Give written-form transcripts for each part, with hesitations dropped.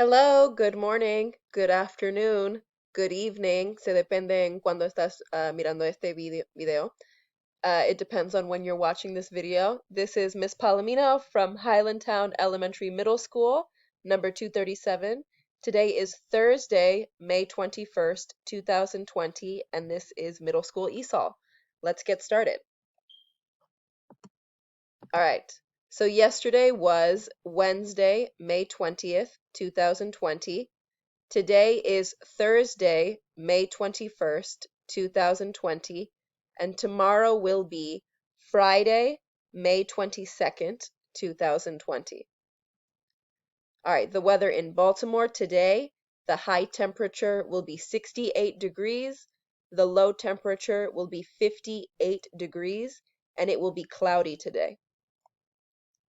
Hello, good morning, good afternoon, good evening. Se depende en cuando estás mirando este video. It depends on when you're watching this video. This is Miss Palomino from Highlandtown Elementary Middle School, number 237. Today is Thursday, May 21st, 2020, and this is Middle School ESOL. Let's get started. All right. So yesterday was Wednesday, May 20th, 2020. Today is Thursday, May 21st, 2020, and tomorrow will be Friday, May 22nd, 2020. All right, the weather in Baltimore today, the high temperature will be 68 degrees, the low temperature will be 58 degrees, and it will be cloudy today.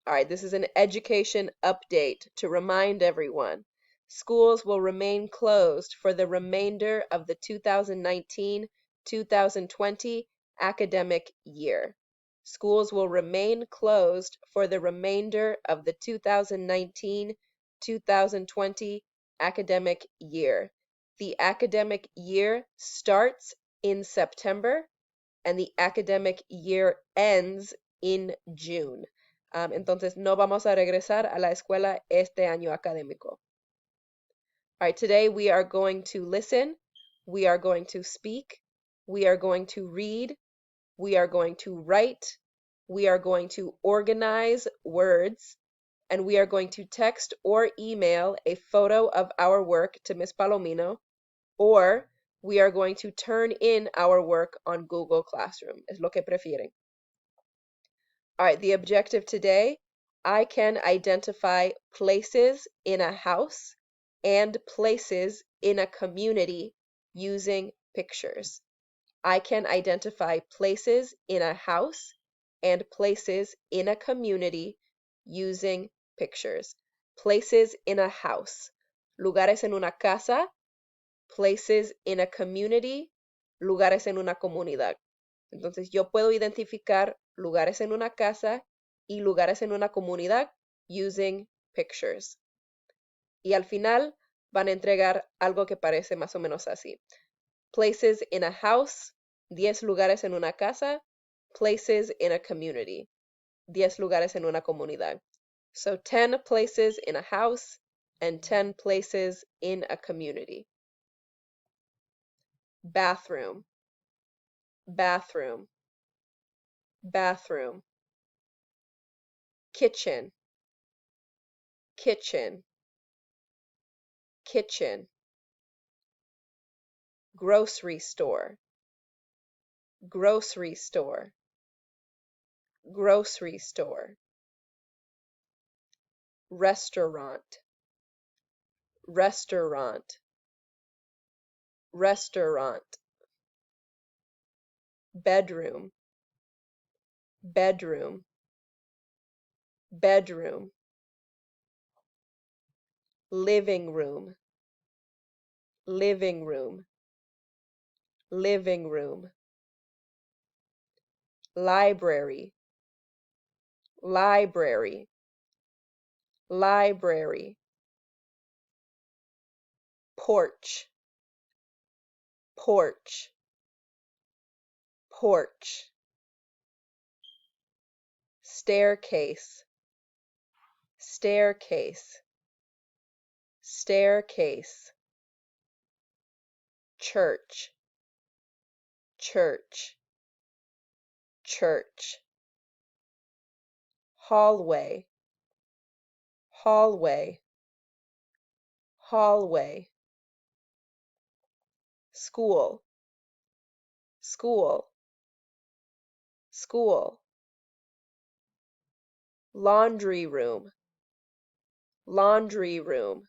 All right, this is an education update to remind everyone. Schools will remain closed for the remainder of the 2019-2020 academic year. Schools will remain closed for the remainder of the 2019-2020 academic year. The academic year starts in September and the academic year ends in June. Entonces, no vamos a regresar a la escuela este año académico. All right, today we are going to listen, we are going to speak, we are going to read, we are going to write, we are going to organize words, and we are going to text or email a photo of our work to Miss Palomino, or we are going to turn in our work on Google Classroom. Es lo que prefieren. All right, the objective today, I can identify places in a house and places in a community using pictures. I can identify places in a house and places in a community using pictures. Places in a house, lugares en una casa, places in a community, lugares en una comunidad. Entonces yo puedo identificar lugares en una casa y lugares en una comunidad using pictures. Y al final van a entregar algo que parece más o menos así. Places in a house, 10 lugares en una casa. Places in a community, 10 lugares en una comunidad. So 10 places in a house and 10 places in a community. Bathroom, bathroom, bathroom. Kitchen, kitchen, kitchen. Grocery store, grocery store, grocery store. Restaurant, restaurant, restaurant. Bedroom, bedroom, bedroom. Living room, living room, living room. Library, library, library. Porch, porch, porch. Staircase, staircase, staircase. Church, church, church. Hallway, hallway, hallway. School, school, school. Laundry room, laundry room,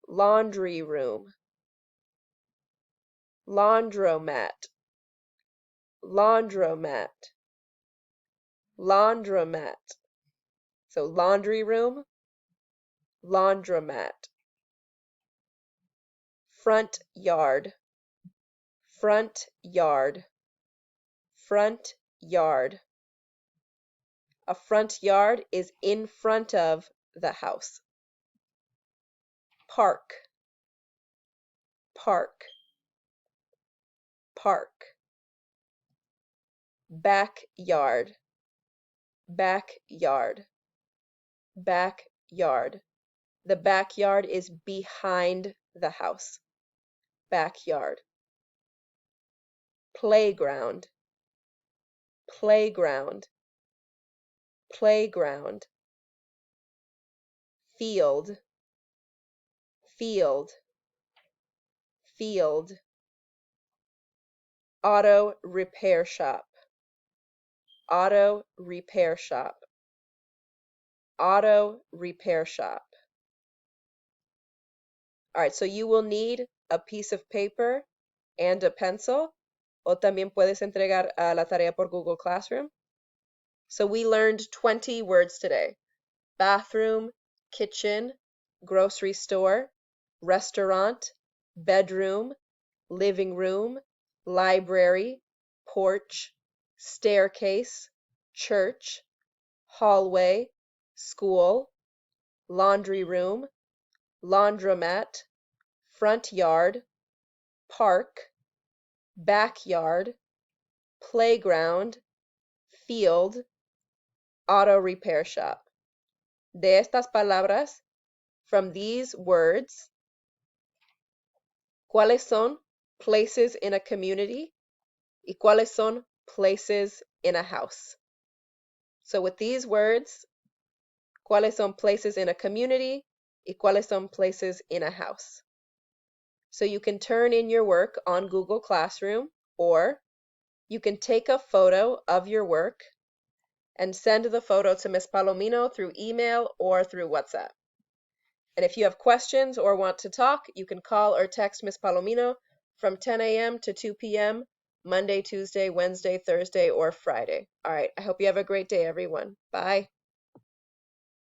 laundry room. Laundromat, laundromat, laundromat. So laundry room, laundromat. Front yard, front yard, front yard. A front yard is in front of the house. park, park, park. Backyard, backyard, backyard. The backyard is behind the house. Backyard. Playground, playground, playground. Field, field, field. Auto repair shop, auto repair shop, auto repair shop. All right, so you will need a piece of paper and a pencil, o también puedes entregar la tarea por Google Classroom. So we learned 20 words today. Bathroom, kitchen, grocery store, restaurant, bedroom, living room, library, porch, staircase, church, hallway, school, laundry room, laundromat, front yard, park, backyard, playground, field, auto repair shop. De estas palabras, from these words, ¿cuáles son places in a community y cuáles son places in a house? So with these words, ¿cuáles son places in a community y cuáles son places in a house? So you can turn in your work on Google Classroom, or you can take a photo of your work and send the photo to Ms. Palomino through email or through WhatsApp. And if you have questions or want to talk, you can call or text Ms. Palomino from 10 a.m. to 2 p.m. Monday, Tuesday, Wednesday, Thursday, or Friday. All right, I hope you have a great day, everyone. Bye.